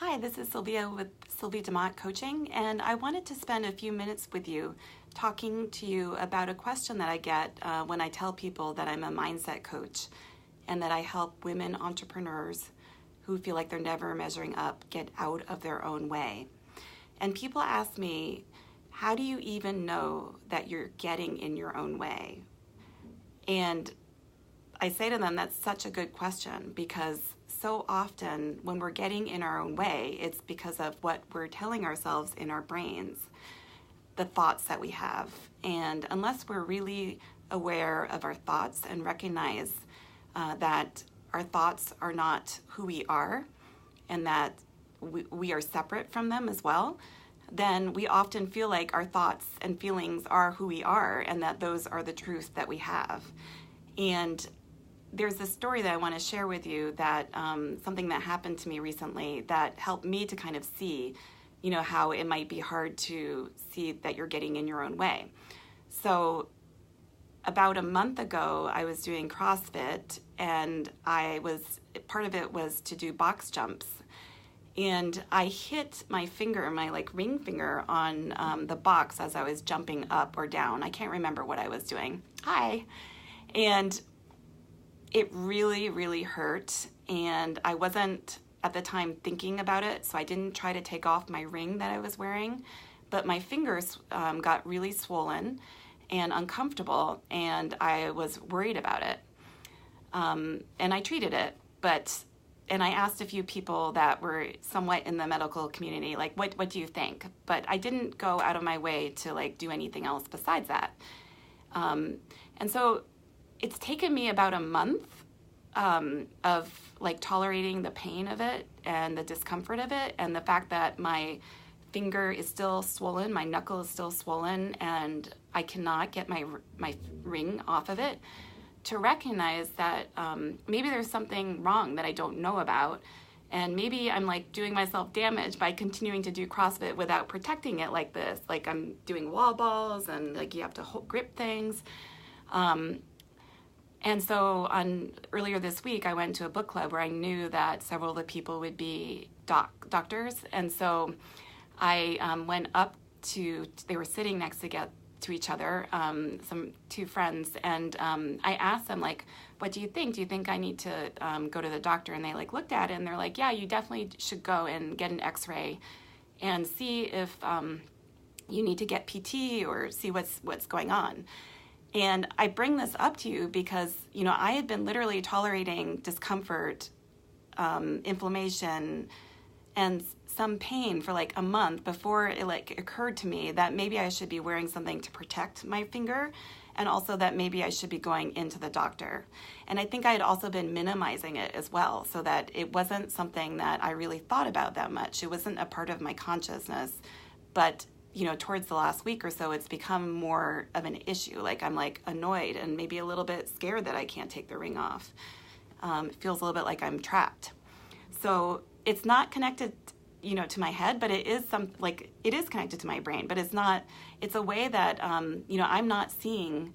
Hi, this is Sylvia with Sylvia DeMott Coaching, and I wanted to spend a few minutes with you talking to you about a question that I get when I tell people that I'm a mindset coach and that I help women entrepreneurs who feel like they're never measuring up get out of their own way. And people ask me, how do you even know that you're getting in your own way? And I say to them, that's such a good question, because so often when we're getting in our own way, it's because of what we're telling ourselves in our brains, the thoughts that we have. And unless we're really aware of our thoughts and recognize that our thoughts are not who we are and that we are separate from them as well, then we often feel like our thoughts and feelings are who we are and that those are the truth that we have. And there's this story that I want to share with you that something that happened to me recently that helped me to kind of see, how it might be hard to see that you're getting in your own way. So about a month ago, I was doing CrossFit, and part of it was to do box jumps. And I hit my finger, my ring finger on the box as I was jumping up or down. I can't remember what I was doing. Hi. And it really, really hurt, and I wasn't at the time thinking about it, so I didn't try to take off my ring that I was wearing, but my fingers got really swollen and uncomfortable, and I was worried about it. And I treated it, and I asked a few people that were somewhat in the medical community, what do you think? But I didn't go out of my way to do anything else besides that. And so it's taken me about a month of tolerating the pain of it and the discomfort of it, and the fact that my finger is still swollen, my knuckle is still swollen, and I cannot get my ring off of it, to recognize that maybe there's something wrong that I don't know about, and maybe I'm doing myself damage by continuing to do CrossFit without protecting it like this. I'm doing wall balls and you have to grip things. And so earlier this week, I went to a book club where I knew that several of the people would be doctors. And so I went up they were sitting next to each other, two friends, and I asked them, what do you think? Do you think I need to go to the doctor? And they looked at it and they're like, yeah, you definitely should go and get an x-ray and see if you need to get PT or see what's going on. And I bring this up to you because, I had been literally tolerating discomfort, inflammation, and some pain for a month before it occurred to me that maybe I should be wearing something to protect my finger, and also that maybe I should be going into the doctor. And I think I had also been minimizing it as well, so that it wasn't something that I really thought about that much. It wasn't a part of my consciousness, but towards the last week or so, it's become more of an issue. I'm annoyed and maybe a little bit scared that I can't take the ring off. It feels a little bit like I'm trapped. So it's not connected, to my head, but it is it is connected to my brain, but it's a way that, I'm not seeing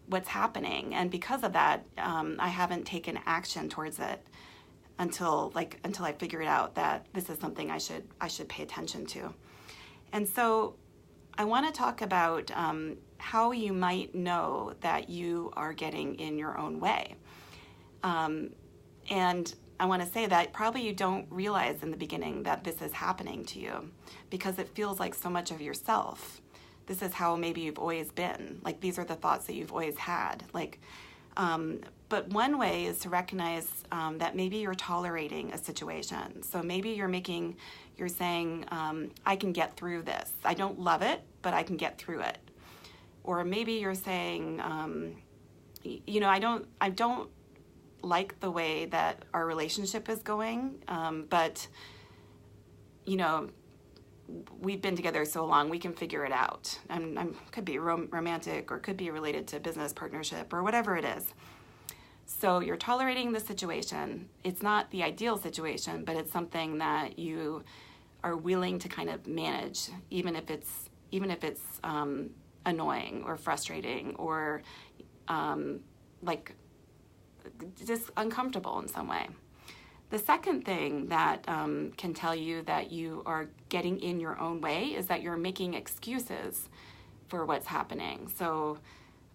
what's happening. And because of that, I haven't taken action towards it until I figured out that this is something I should pay attention to. And so I want to talk about how you might know that you are getting in your own way. And I want to say that probably you don't realize in the beginning that this is happening to you because it feels like so much of yourself. This is how maybe you've always been. These are the thoughts that you've always had. But one way is to recognize that maybe you're tolerating a situation. So maybe you're saying, I can get through this. I don't love it, but I can get through it. Or maybe you're saying, I don't like the way that our relationship is going, but, we've been together so long, we can figure it out. Could be romantic or could be related to business partnership or whatever it is. So you're tolerating the situation. It's not the ideal situation, but it's something that you are willing to kind of manage, even if it's annoying or frustrating or just uncomfortable in some way. The second thing that can tell you that you are getting in your own way is that you're making excuses for what's happening. So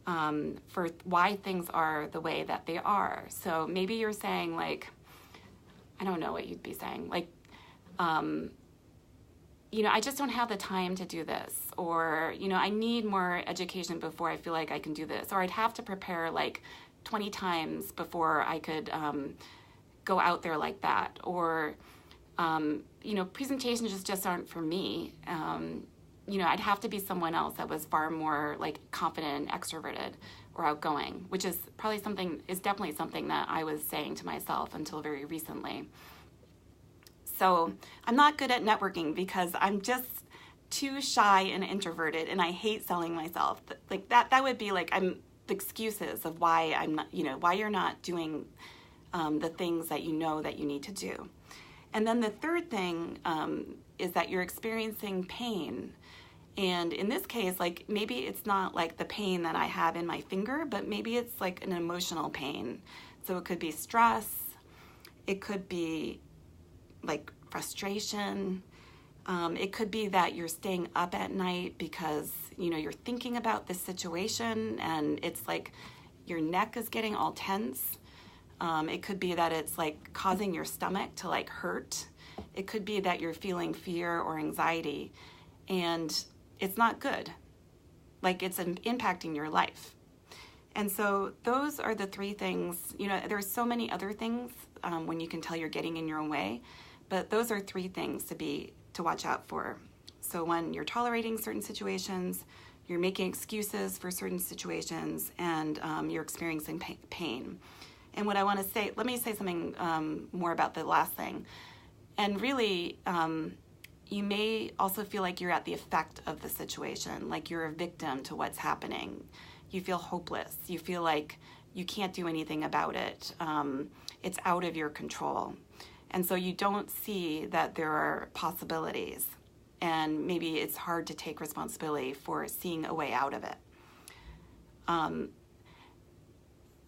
for why things are the way that they are. So maybe you're saying like, I don't know what you'd be saying. Like, I just don't have the time to do this. Or, I need more education before I feel like I can do this. Or I'd have to prepare like 20 times before I could go out there like that. Or, presentations just aren't for me. I'd have to be someone else that was far more like confident and extroverted or outgoing, which is definitely something that I was saying to myself until very recently. So I'm not good at networking because I'm just too shy and introverted, and I hate selling myself. Like that would be like the excuses of why I'm not, why you're not doing the things that you know that you need to do. And then the third thing is that you're experiencing pain. And in this case, like maybe it's not like the pain that I have in my finger, but maybe it's like an emotional pain. So it could be stress. It could be like frustration. It could be that you're staying up at night because, you're thinking about this situation and it's like your neck is getting all tense. It could be that it's like causing your stomach to like hurt. It could be that you're feeling fear or anxiety and it's not good. Like it's impacting your life. And so those are the three things. There's so many other things when you can tell you're getting in your own way, but those are three things to watch out for. So when you're tolerating certain situations, you're making excuses for certain situations, and you're experiencing pain. And what I want to say, let me say something more about the last thing. And really, you may also feel like you're at the effect of the situation, like you're a victim to what's happening. You feel hopeless. You feel like you can't do anything about it. It's out of your control. And so you don't see that there are possibilities. And maybe it's hard to take responsibility for seeing a way out of it.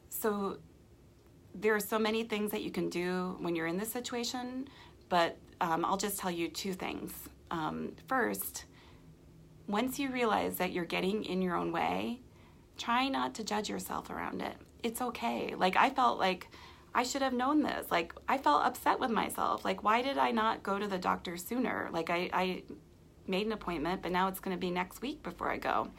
So there are so many things that you can do when you're in this situation, but I'll just tell you two things. First, once you realize that you're getting in your own way, try not to judge yourself around it. It's okay. Like I felt like I should have known this. Like I felt upset with myself. Like why did I not go to the doctor sooner? Like I made an appointment, but now it's going to be next week before I go.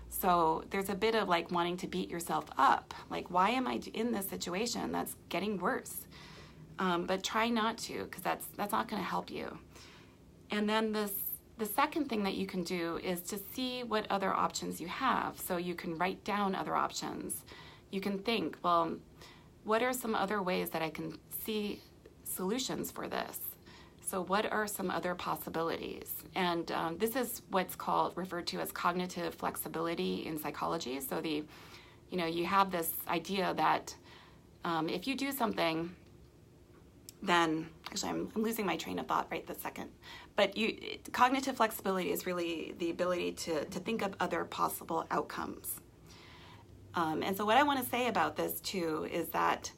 So there's a bit of like wanting to beat yourself up. Like why am I in this situation that's getting worse? But try not to, because that's not going to help you. And then the second thing that you can do is to see what other options you have. So you can write down other options. You can think, well, what are some other ways that I can see solutions for this? So what are some other possibilities? And this is what's referred to as cognitive flexibility in psychology. So you have this idea that if you do something, then actually I'm losing my train of thought right this second. But cognitive flexibility is really the ability to think of other possible outcomes. And so what I want to say about this too is that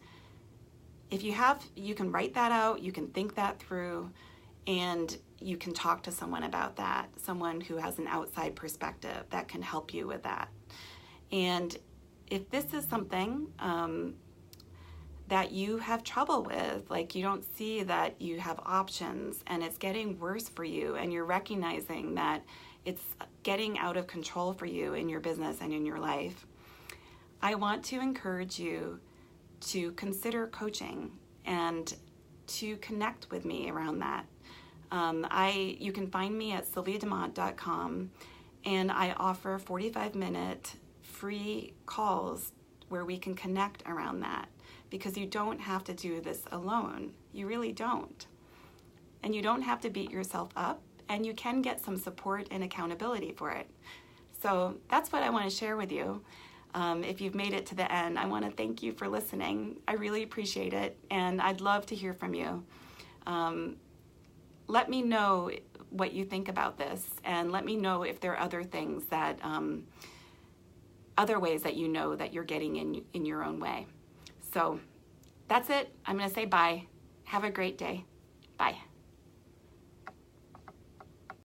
if you can write that out, you can think that through, and you can talk to someone about that, someone who has an outside perspective that can help you with that. And if this is something that you have trouble with, like you don't see that you have options and it's getting worse for you, and you're recognizing that it's getting out of control for you in your business and in your life, I want to encourage you to consider coaching and to connect with me around that. You can find me at sylviademont.com, and I offer 45-minute free calls where we can connect around that, because you don't have to do this alone. You really don't. And you don't have to beat yourself up, and you can get some support and accountability for it. So that's what I want to share with you. If you've made it to the end, I want to thank you for listening. I really appreciate it, and I'd love to hear from you. Let me know what you think about this, and let me know if there are other things that, other ways that you know that you're getting in your own way. So that's it. I'm going to say bye, Have a great day. Bye.